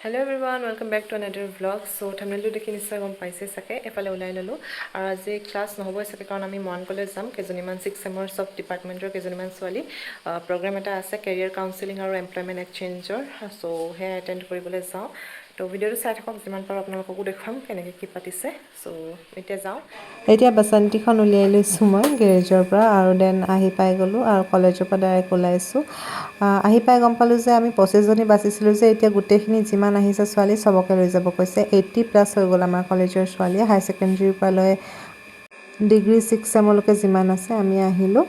Hello everyone, welcome back to another vlog. So thumbnail দেখি নিশ্চয় গম পাইছে চাগে এফালে ওলাই ললো আৰু আজি ক্লাছ নহবই চাগে কাৰণ আমি মৰাণ কলেজ যাম কেজনীমান 6 চেমৰ সব ডিপাৰ্টমেন্টৰ কেজনীমান ছোৱালী প্ৰগ্ৰাম এটা আছে কেৰিয়াৰ কাউন্সেলিং আৰু এমপ্লয়মেন্ট এক্সচেঞ্জৰ সো হে এটেন্ড কৰিবলৈ যাওঁ তো ভিডিঅটো চাই থাকক যিমান পাৰো আপোনালোককো দেখাম কেনেকৈ কি পাতিছে সো এতিয়া যাওঁ এতিয়া বাসন্তীখন উলিয়াই লৈছো মই গেৰেজৰ পৰা আৰু দেন আহি পাই গলো আৰু কলেজৰ পৰা ডাইৰেক্ট ওলাইছো আহি পাই গম পালো যে আমি 25 জনী বাছিছিলো যে এতিয়া গোটেইখিনি যিমান আহিছে ছোৱালী সবকে লৈ যাব কৈছে 80+ হৈ গল আমাৰ কলেজৰ ছোৱালী হাই সেকেন্ডাৰীৰ পৰা লৈ ডিগ্ৰী 6 চেমলৈকে যিমান আছে আমি আহিলো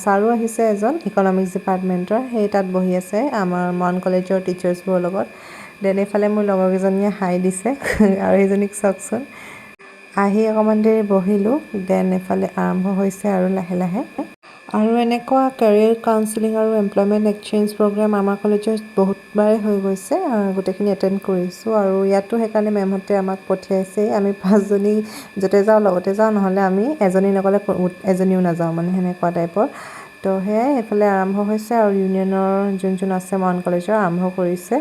সাৰো আহিছে এজন ইকনমিক্স ডিপাৰ্টমেন্টৰ সেই তাত বহি আছে আমাৰ মৰাণ কলেজৰ টিচাৰ্ছবোৰৰ লগত দেন এফালে মোৰ লগৰজনীয়ে হাই দিছে আৰু এইজনীক চাওকচোন আহি অকমান দেৰি বহিলো দেন এফালে আৰম্ভ হৈছে আৰু লাহে লাহে আৰু এনেকুৱা কেৰিয়াৰ কাউন্সেলিং আৰু এমপ্লয়মেন্ট এক্সচেঞ্জ প্ৰগ্ৰাম আমাৰ কলেজত বহুতবাৰ হৈ গৈছে গোটেইখিনি এটেন্ড কৰিছো আৰু ইয়াতো হেকাৰণে মেমহতে আমাক পঠিয়াইছে আমি 5 জনী যতে যাও লগতে যাও নহলে আমি এজনী নকলে এজনীও নাযাও মানে হেনেকুৱা টাইপৰ তো হে এফালে আৰম্ভ হৈছে আৰু ইউনিয়নৰ যোন আছে মৰাণ কলেজৰ আৰম্ভ কৰিছে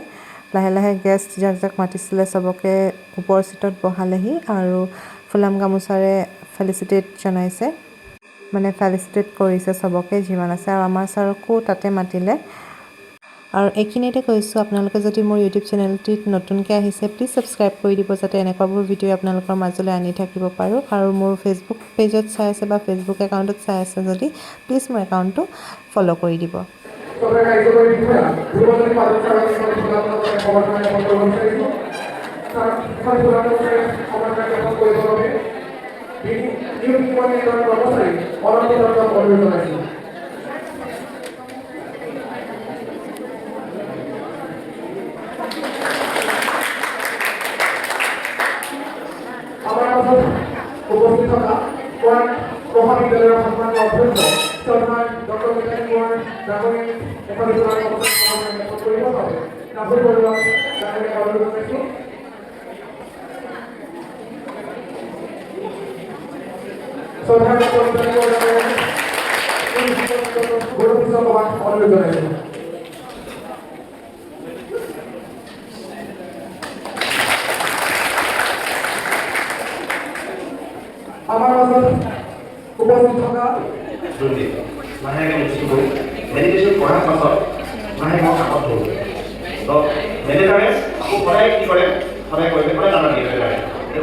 লাহে লাহে গেষ্ট যাক মাতিছিলে সবকে ওপৰ সিটত বহালেহি আৰু ফুলাম গামুচাৰে ফেলিচিটেট জনাইছে মানে ফেলিচিটেট কৰিছে সবকে যিমান আছে আৰু আমাৰ ছাৰকো তাতে মাতিলে আৰু এইখিনিতে কৈছো আপোনালোকে যদি মোৰ ইউটিউব চেনেলটিত নতুনকৈ আহিছে প্লিজ সাবস্ক্ৰাইব কৰি দিব যাতে এনেকুৱাবোৰ ভিডিঅ আপোনালোকৰ মাজলৈ আনি থাকিব পাৰো আৰু মোৰ ফেসবুক পেজত চাই আছে বা ফেসবুক একাউণ্টত চাই আছে যদি প্লিজ মোৰ একাউণ্টটো ফলো কৰি দিব উপস্থিত থকা মৰাণ মহাবিদ্যালয়ৰ সন্মানীয় অধ্যক্ষ শ্ৰদ্ধাৰ ডক্টৰ মিতালী কোঁৱৰ ডাঙৰীক এফালে কৰিব বাবে নাজুল বৰুৱাক ডাঙৰীক অনুৰোধ কৰিছোঁ শ্ৰদ্ধাৰ ডক্টৰ মিতালী কোঁৱৰ ডাঙৰীক গুৰুত্ব সভাত অনুৰোধ জনাইছোঁ আমাৰ মাজত উপস্থিত থকা লাহেকে মুক্তি কৰি মেডিটেশ্যন কৰাৰ পাছত লাহে মই কামত ধৰোঁ তো মেনেজাৰে আকৌ সদায় কি কৰে সদায় কৰিলে সদায় দানা দিয়ে লাগে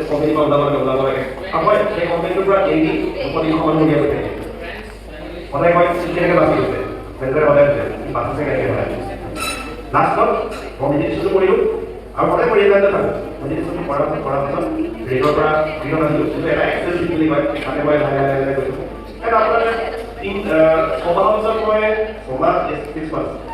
কোম্পানীৰ পৰা ওলাব লাগে আকৌ সেই কোম্পানীটোৰ পৰা ডেইলি দুপৰীয়া সময় উলিয়াই থাকে সদায় কয় কেনেকৈ বাছি গৈছে মেনেজাৰে সদায় বাচিছে কেনেকৈ সদায় লাষ্টত মই মেডিটেশ্যনটো কৰিলোঁ আৰু সদায় কৰি যাই থাকোঁ মেডিটেশ্যন কৰাৰ পাছত ৰেডৰ পৰা ভিডিঅ' নাছিলোঁ কিন্তু এটা এক্সেল বুলি কয় মানে মই লাহে লাহে গৈছোঁ এটা আপোনাৰ ছমাহৰ পিছত মই ছমাহ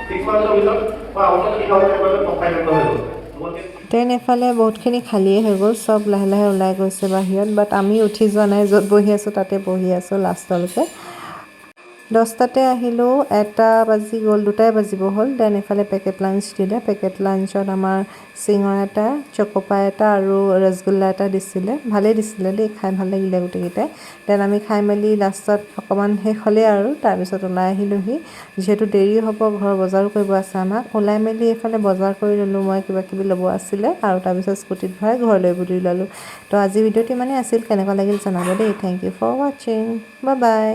6 মান্থৰ পিছত মই আউটত কি খাব কম্পাইল হৈ গ'ল দেন এফালে বহুতখিনি খালিয়ে হৈ গ'ল সব লাহে লাহে ওলাই গৈছে বাহিৰত বাট আমি উঠি যোৱা নাই য'ত বহি আছো তাতে বহি আছো লাষ্টলৈকে 10টাতে আহিলো 1টা বাজি গ'ল 2টাই বাজিব হ'ল দেন এফালে পেকেট লাঞ্চ দিলে পেকেট লাঞ্চত আমাৰ সিঙৰা এটা চকোপাই এটা আৰু ৰসগোল্লা এটা দিছিলে ভালেই দিছিলে দেই খাই ভাল লাগিলে গোটেইকেইটাই দেন আমি খাই মেলি লাষ্টত অকমান শেষ হ'লে আৰু তাৰপিছত ওলাই আহিলোহি যেহেতু দেৰি হ'ব ঘৰ বজাৰো কৰিব আছে আমাক ওলাই মেলি এফালে বজাৰ কৰি ললো মই কিবা কিবি ল'ব আছিলে আৰু তাৰপিছত স্কুটিত ভৰাই ঘৰলৈ বুলি ল'লো তো আজি ভিডিঅ'টি মানে আছিল কেনেকুৱা লাগিল জনাব দেই thank you for watching bye by